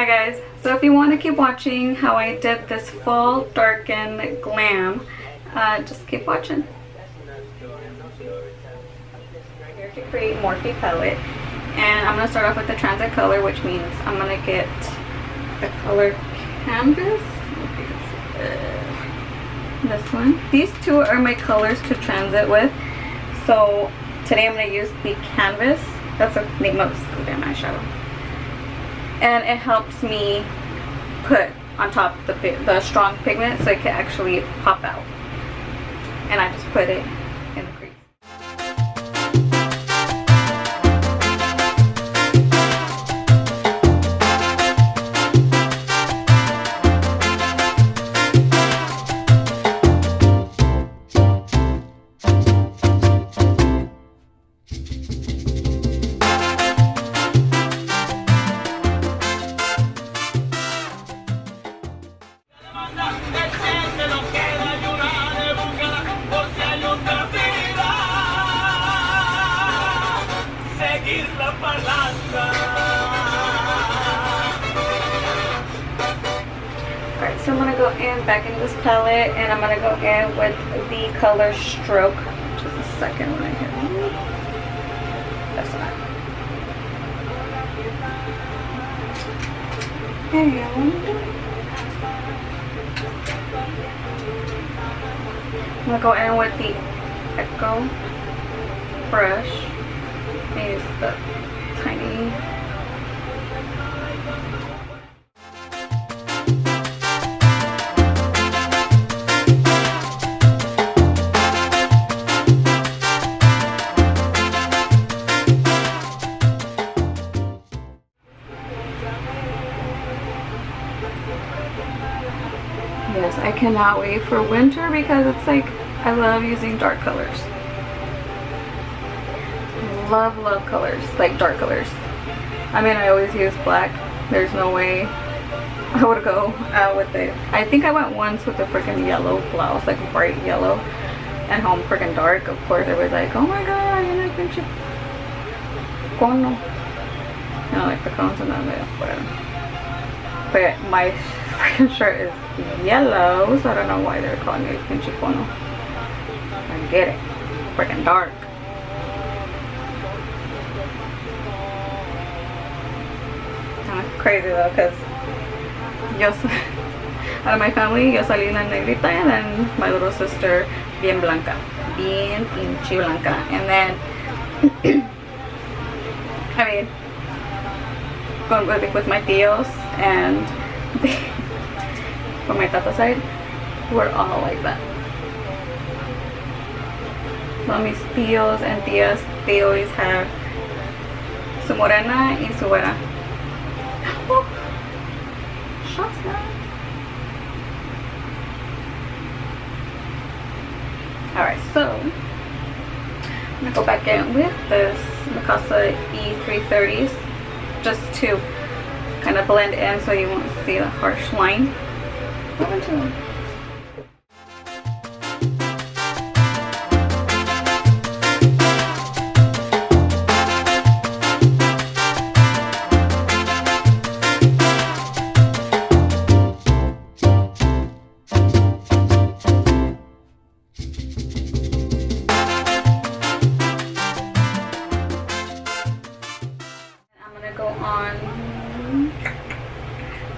Hi guys, so if you want to keep watching how I did this full darken glam, just keep watching. Right here to create Morphe palette, and I'm going to start off with the transit color, which means I'm going to get the color canvas. This one. These two are my colors to transit with, so today I'm going to use the canvas. That's the name of the damn eyeshadow. And it helps me put on top the strong pigment so it can actually pop out. And I just put it in the crease. Alright, so I'm going to go in back into this palette, and I'm going to go in with the color Stroke. Just a second when I hit it. That's not. There you go. I'm going to go in with the Echo brush. Use the tiny. Yes, I cannot wait for winter because it's like I love using dark colors. Love colors, like dark colors. I mean, I always use black. There's no way I would go out with it. I think I went once with a freaking yellow blouse, like bright yellow, and home freaking dark. Of course, everybody's like, oh my god, you know, pinche cono. You know, like the cones and that, whatever. But my freaking shirt is yellow, so I don't know why they're calling it pinche cono. I get it. Freaking dark. Crazy though, because out of my family, yo salí una negrita, and then my little sister, bien blanca. Bien pinche blanca. And then, I mean, going with my tios and from my tata side, we're all like that. So mis tios and tias, they always have su morena y su güera. Oh, shots, guys. Alright, so I'm gonna go back in with this Mikasa E330s just to kind of blend in so you won't see the harsh line.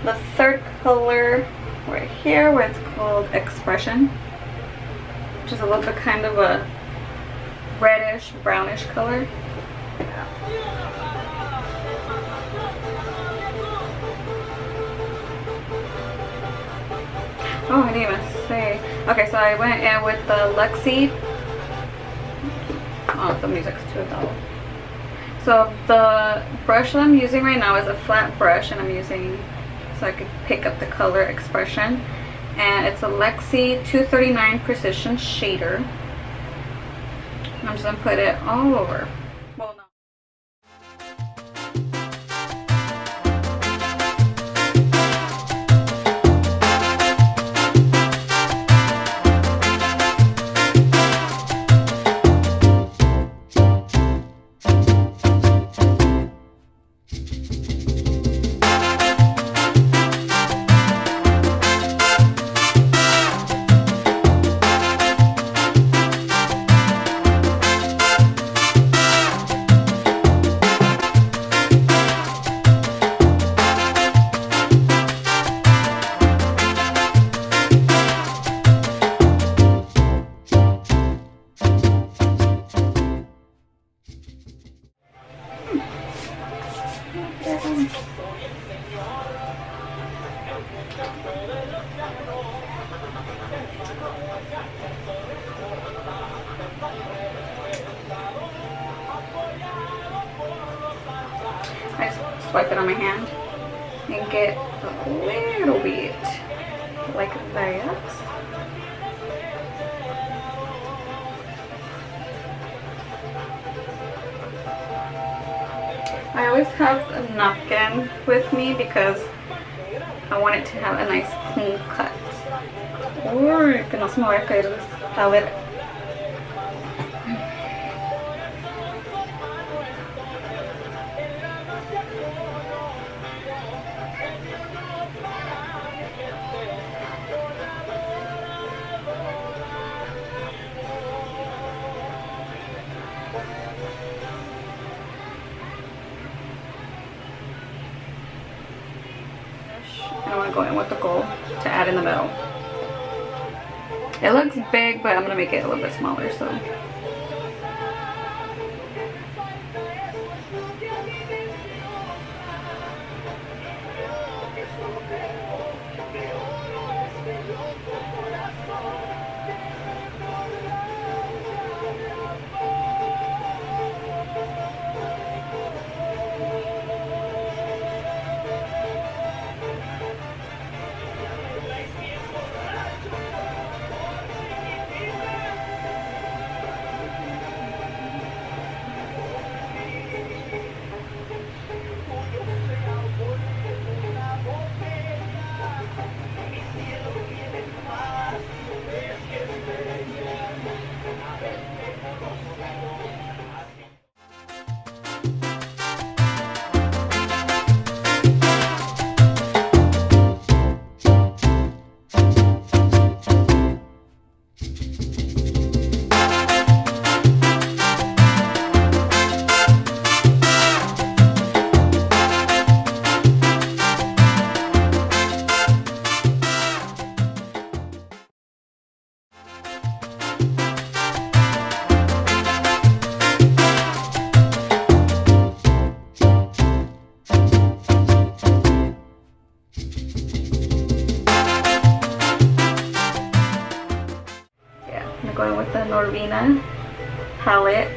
The third color right here, where it's called Expression, which is a little bit kind of a reddish brownish color. Oh, I didn't even say. Okay, so I went in with the Lexi. Oh, the music's too loud. So the brush that I'm using right now is a flat brush, and I'm using so I could pick up the color Expression, and it's a Lexi 239 Precision Shader. And I'm just gonna put it all over. Well, no. I just swipe it on my hand and get a little bit like that. I always have a napkin with me because I want it to have a nice clean cut. Uy, que no se me vaya a caer a ver. And I want to go in with the gold to add in the middle. It looks big, but I'm going to make it a little bit smaller, so. Going with the Norvina palette,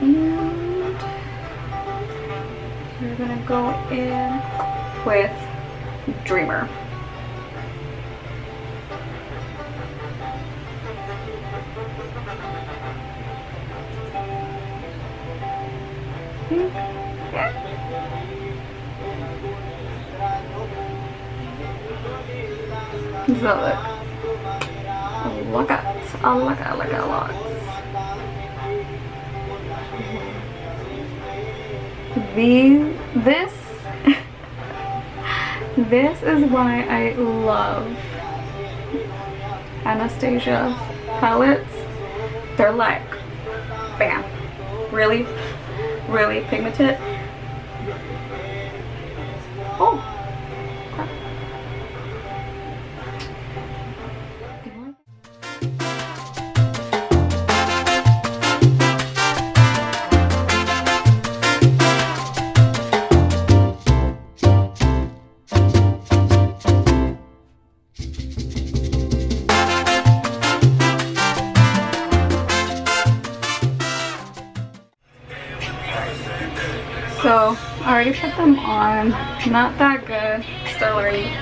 and we're gonna go in with Dreamer. Does that look? Look at a lot. This is why I love Anastasia palettes. They're like, bam, really pigmented. Oh. So I already put them on. Not that good. Still learning.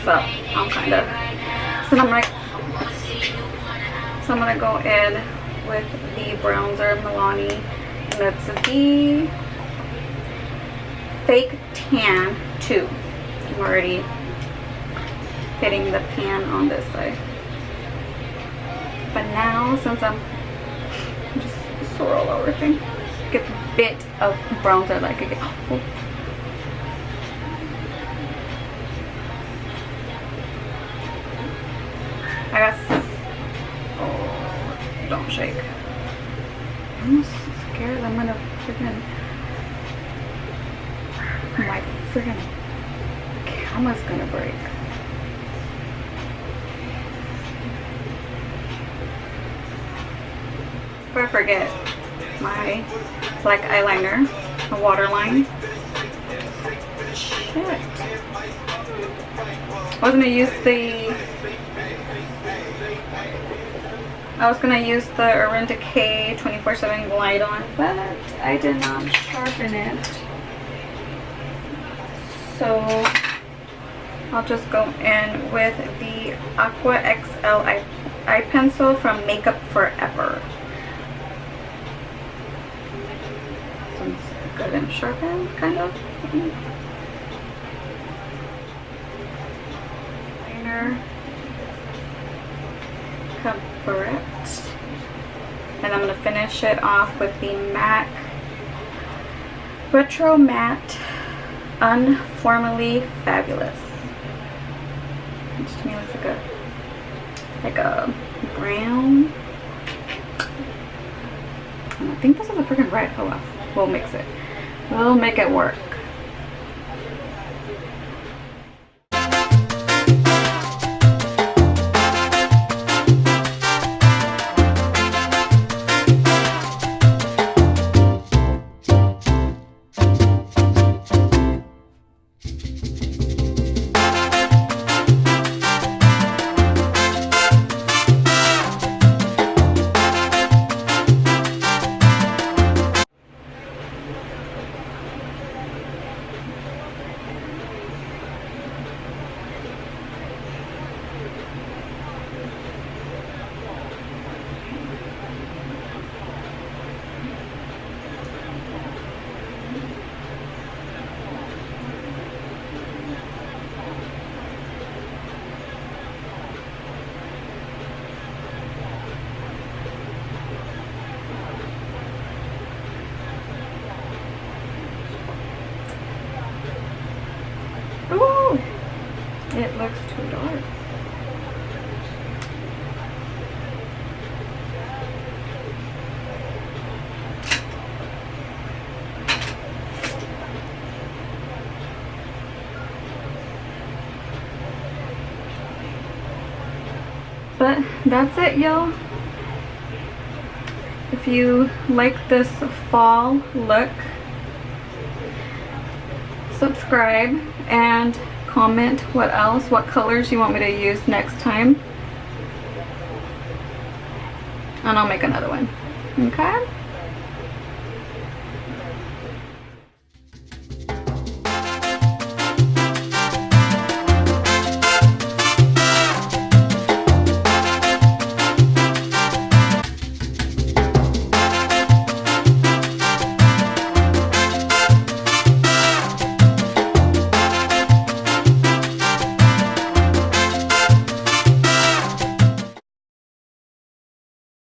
So I'm kind of. So I'm gonna go in with the bronzer Milani, and it's the Fake Tan 2. I'm already hitting the pan on this side. But now, since I'm just swirl everything, get the bit of bronzer like I get. Oh. I got. Oh, don't shake. I'm scared I'm gonna freaking. My freaking camera's gonna break. Before I forget, my black eyeliner, a waterline. Shit. I was gonna use the Urban Decay 24/7 Glide On, but I did not sharpen it. So I'll just go in with the Aqua XL eye pencil from Makeup Forever. So it's good and sharpened, kind of. Liner. Correct. And I'm going to finish it off with the MAC Retro Matte Unformally Fabulous. Which to me looks like a brown. And I think this is a freaking red. Oh well. We'll mix it. We'll make it work. Ooh, it looks too dark. But that's it, y'all. If you like this fall look, subscribe and comment what colors you want me to use next time, and I'll make another one. Okay.